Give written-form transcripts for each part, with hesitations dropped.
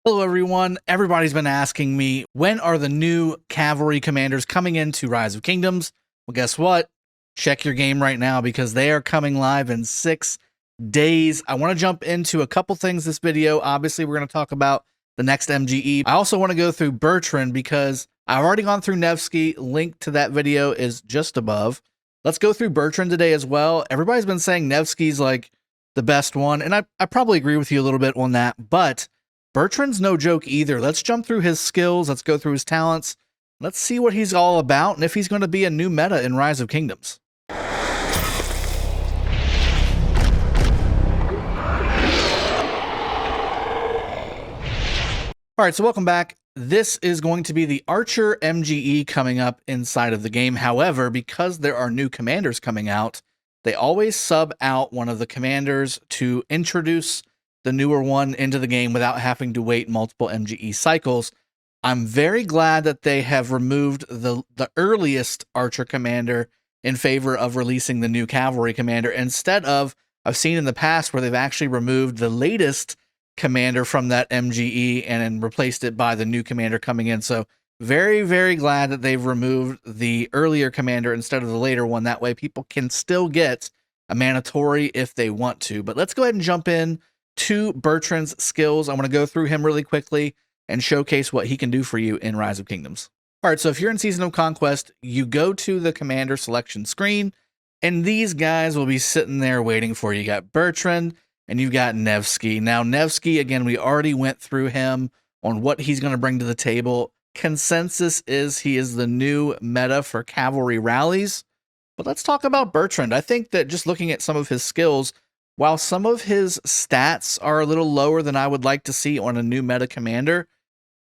Hello everyone. Everybody's been asking me, when are the new cavalry commanders coming into Rise of Kingdoms? Well, guess what? Check your game right now because they are coming live in 6 days. I want to jump into a couple things this video. Obviously, we're going to talk about the next MGE. I also want to go through Bertrand because I've already gone through Nevsky. Link to that video is just above. Let's go through Bertrand today as well. Everybody's been saying Nevsky's like the best one, and I probably agree with you a little bit on that, but Bertrand's no joke either. Let's jump through his skills. Let's go through his talents. Let's see what he's all about and if he's going to be a new meta in Rise of Kingdoms. All right, so welcome back. This is going to be the Archer MGE coming up inside of the game. However, because there are new commanders coming out, they always sub out one of the commanders to introduce the newer one into the game without having to wait multiple MGE cycles. I'm very glad that they have removed the earliest Archer commander in favor of releasing the new Cavalry commander instead of, I've seen in the past where they've actually removed the latest commander from that MGE and then replaced it by the new commander coming in. So very, very glad that they've removed the earlier commander instead of the later one. That way people can still get a mandatory if they want to. But let's go ahead and jump in to Bertrand's skills. I want to go through him really quickly and showcase what he can do for you in Rise of Kingdoms. All right, so if you're in Season of Conquest, you go to the commander selection screen, and these guys will be sitting there waiting for you. You got Bertrand, and you've got Nevsky. Now, Nevsky, again, we already went through him on what he's going to bring to the table. Consensus is he is the new meta for cavalry rallies. But let's talk about Bertrand. I think that just looking at some of his skills, while some of his stats are a little lower than I would like to see on a new meta commander,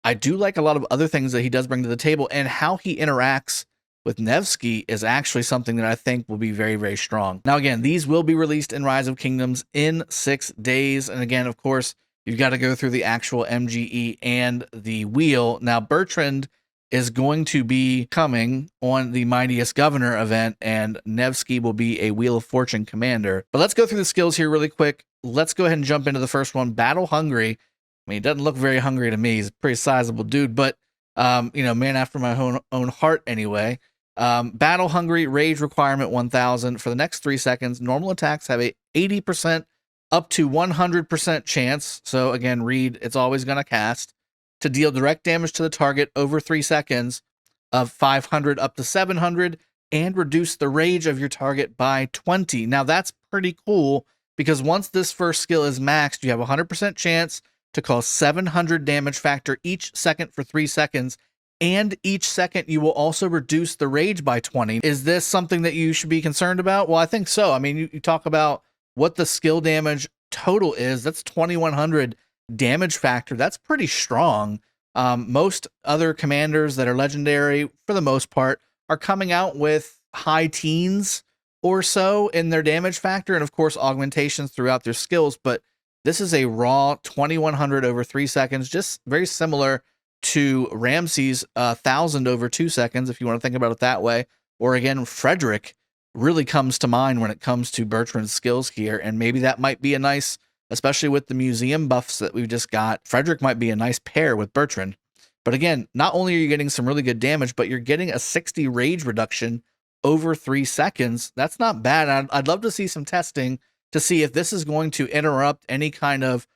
I do like a lot of other things that he does bring to the table, and how he interacts with Nevsky is actually something that I think will be very, very strong. Now, again, these will be released in Rise of Kingdoms in 6 days. And again, of course, you've got to go through the actual MGE and the wheel. Now, Bertrand is going to be coming on the Mightiest Governor event, and Nevsky will be a Wheel of Fortune commander. But let's go through the skills here really quick. Let's go ahead and jump into the first one, Battle Hungry. I mean, he doesn't look very hungry to me. He's a pretty sizable dude, but, you know, man after my own heart anyway. Battle Hungry, Rage requirement 1000. For the next 3 seconds, normal attacks have a 80% up to 100% chance. So again, read, it's always going to cast to deal direct damage to the target over 3 seconds of 500 up to 700 and reduce the rage of your target by 20. Now that's pretty cool because once this first skill is maxed, you have a 100% chance to cause 700 damage factor each second for 3 seconds. And each second you will also reduce the rage by 20. Is this something that you should be concerned about? Well, I think so. I mean, you talk about what the skill damage total is. That's 2100 damage factor. That's pretty strong. Most other commanders that are legendary, for the most part, are coming out with high teens or so in their damage factor, and of course augmentations throughout their skills. But this is a raw 2100 over 3 seconds, just very similar to Ramsey's 1000 over 2 seconds, if you want to think about it that way. Or again, Frederick really comes to mind when it comes to Bertrand's skills here, and maybe that might be a nice, especially with the museum buffs that we've just got, Frederick might be a nice pair with Bertrand. But again, not only are you getting some really good damage, but you're getting a 60 rage reduction over 3 seconds. That's not bad. I'd love to see some testing to see if this is going to interrupt any kind of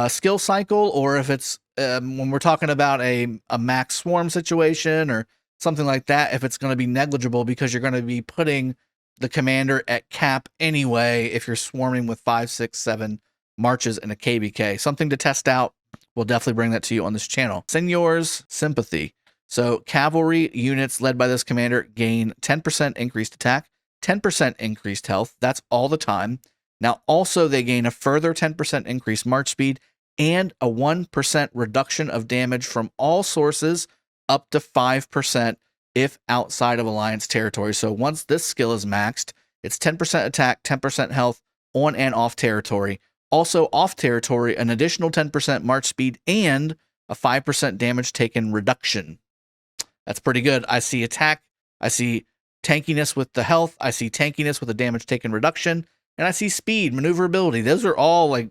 skill cycle, or if it's when we're talking about a max swarm situation or something like that, if it's going to be negligible because you're going to be putting the commander at cap anyway if you're swarming with 5, 6, 7 marches in a KBK. Something to test out. We'll definitely bring that to you on this channel. Senior's Sympathy. So cavalry units led by this commander gain 10% increased attack, 10% increased health. That's all the time. Now also they gain a further 10% increased march speed and a 1% reduction of damage from all sources up to 5% if outside of Alliance territory. So once this skill is maxed, it's 10% attack, 10% health on and off territory. Also off territory, an additional 10% march speed and a 5% damage taken reduction. That's pretty good. I see attack, I see tankiness with the health, I see tankiness with the damage taken reduction, and I see speed, maneuverability. Those are all like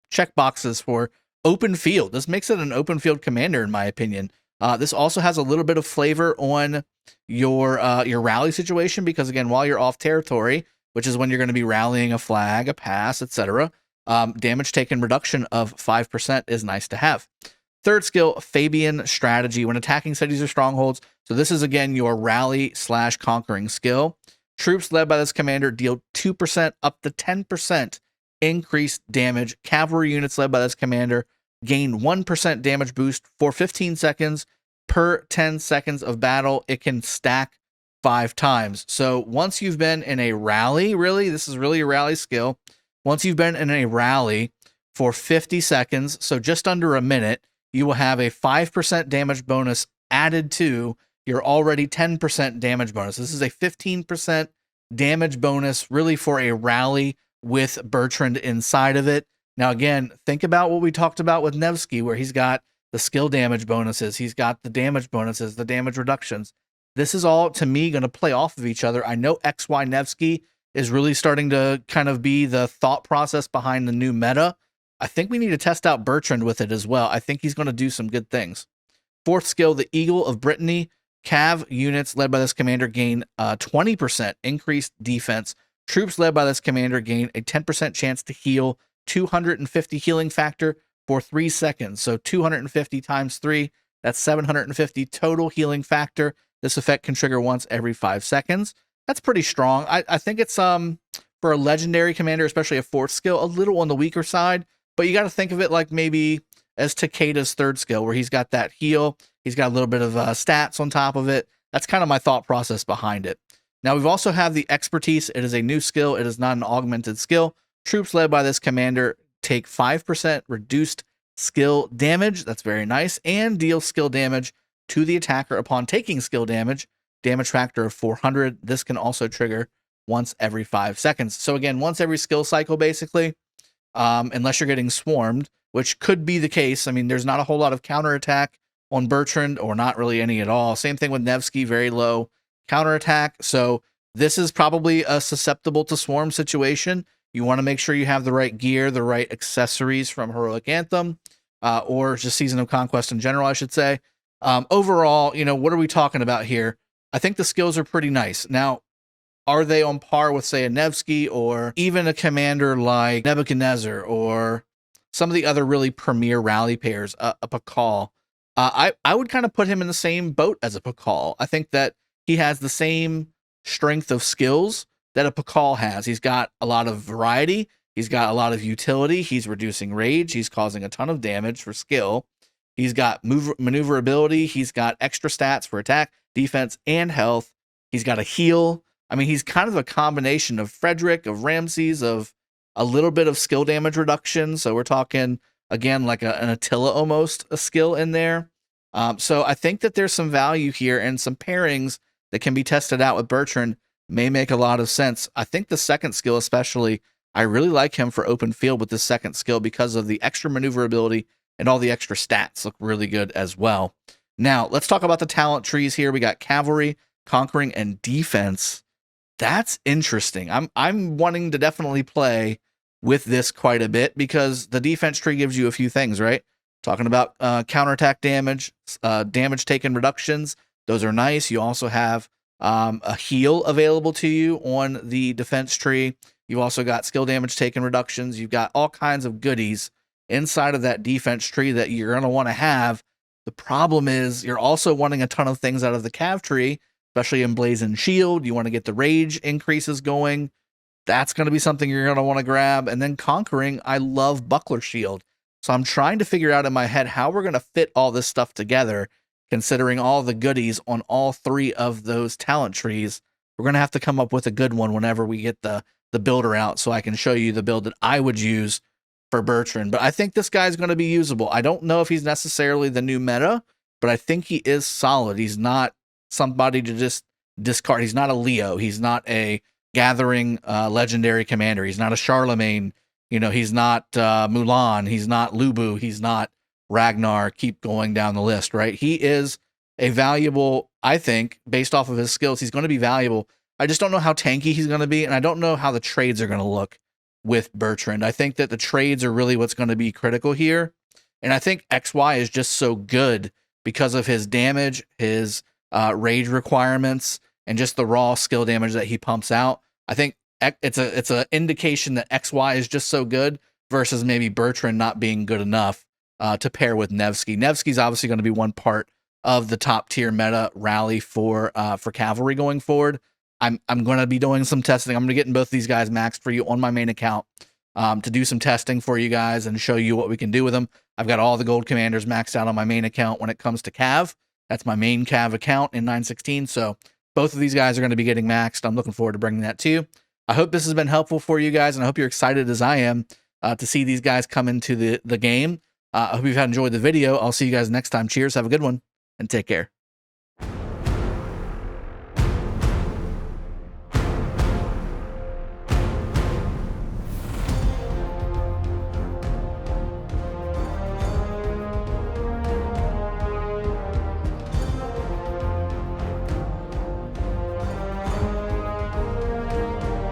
check boxes for open field. This makes it an open field commander, in my opinion. This also has a little bit of flavor on your rally situation, because again, while you're off territory, which is when you're going to be rallying a flag, a pass, etc., damage taken reduction of 5% is nice to have. Third skill, Fabian strategy when attacking cities or strongholds. So this is again your rally / conquering skill. Troops led by this commander deal 2% up to 10% increased damage. Cavalry units led by this commander gain 1% damage boost for 15 seconds per 10 seconds of battle. It can stack 5 times. So once you've been in a rally, really, this is really a rally skill. Once you've been in a rally for 50 seconds, so just under a minute, you will have a 5% damage bonus added to your already 10% damage bonus. This is a 15% damage bonus really for a rally with Bertrand inside of it. Now, again, think about what we talked about with Nevsky, where he's got the skill damage bonuses, he's got the damage bonuses, the damage reductions. This is all, to me, going to play off of each other. I know XY Nevsky is really starting to kind of be the thought process behind the new meta. I think we need to test out Bertrand with it as well. I think he's going to do some good things. Fourth skill, the Eagle of Brittany. Cav units led by this commander gain 20% increased defense. Troops led by this commander gain a 10% chance to heal 250 healing factor for 3 seconds. So 250 times 3, that's 750 total healing factor. This effect can trigger once every 5 seconds. That's pretty strong. I think it's for a legendary commander, especially a fourth skill, a little on the weaker side, but you got to think of it like maybe as Takeda's third skill, where he's got that heal, he's got a little bit of stats on top of it. That's kind of my thought process behind it. Now, we've also have the expertise. It is a new skill. It is not an augmented skill. Troops led by this commander take 5% reduced skill damage. That's very nice. And deal skill damage to the attacker upon taking skill damage. Damage factor of 400. This can also trigger once every 5 seconds. So again, once every skill cycle, basically, unless you're getting swarmed, which could be the case. I mean, there's not a whole lot of counterattack on Bertrand, or not really any at all. Same thing with Nevsky, very low counterattack. So this is probably a susceptible to swarm situation. You want to make sure you have the right gear, the right accessories from Heroic Anthem, or just Season of Conquest in general, I should say. Overall, you know, what are we talking about here? I think the skills are pretty nice. Now, are they on par with, say, a Nevsky or even a commander like Nebuchadnezzar or some of the other really premier rally pairs, a Pakal? I would kind of put him in the same boat as a Pakal. I think that he has the same strength of skills that a Pakal has. He's got a lot of variety. He's got a lot of utility. He's reducing rage. He's causing a ton of damage for skill. He's got maneuverability. He's got extra stats for attack, defense, and health. He's got a heal. I mean, he's kind of a combination of Frederick, of Ramses, of a little bit of skill damage reduction. So we're talking, again, like an Attila almost, a skill in there. So I think that there's some value here, and some pairings that can be tested out with Bertrand may make a lot of sense. I think the second skill especially, I really like him for open field with this second skill because of the extra maneuverability, and all the extra stats look really good as well. Now, let's talk about the talent trees here. We got Cavalry, Conquering, and Defense. That's interesting. I'm wanting to definitely play with this quite a bit, because the defense tree gives you a few things, right? Talking about counterattack damage, damage taken reductions. Those are nice. You also have a heal available to you on the defense tree. You've also got skill damage taken reductions. You've got all kinds of goodies inside of that defense tree that you're going to want to have. The problem is you're also wanting a ton of things out of the Cav tree, especially Emblazoned Shield. You want to get the rage increases going. That's going to be something you're going to want to grab. And then Conquering, I love Buckler Shield. So I'm trying to figure out in my head how we're going to fit all this stuff together, considering all the goodies on all 3 of those talent trees. We're going to have to come up with a good one whenever we get the builder out, so I can show you the build that I would use for Bertrand. But I think this guy's going to be usable. I don't know if he's necessarily the new meta, but I think he is solid. He's not somebody to just discard. He's not a Leo. He's not a gathering legendary commander. He's not a Charlemagne. You know, he's not Mulan. He's not Lubu. He's not Ragnar. Keep going down the list, right? He is a valuable, I think, based off of his skills, he's going to be valuable. I just don't know how tanky he's going to be, and I don't know how the trades are going to look with Bertrand. I think that the trades are really what's going to be critical here. And I think XY is just so good because of his damage, his rage requirements, and just the raw skill damage that he pumps out. I think it's an indication that XY is just so good versus maybe Bertrand not being good enough to pair with Nevsky. Nevsky's obviously going to be one part of the top tier meta rally for cavalry going forward. I'm going to be doing some testing. I'm going to get both these guys maxed for you on my main account to do some testing for you guys and show you what we can do with them. I've got all the gold commanders maxed out on my main account when it comes to Cav. That's my main Cav account in 916. So both of these guys are going to be getting maxed. I'm looking forward to bringing that to you. I hope this has been helpful for you guys, and I hope you're excited as I am to see these guys come into the game. I hope you've enjoyed the video. I'll see you guys next time. Cheers. Have a good one, and take care.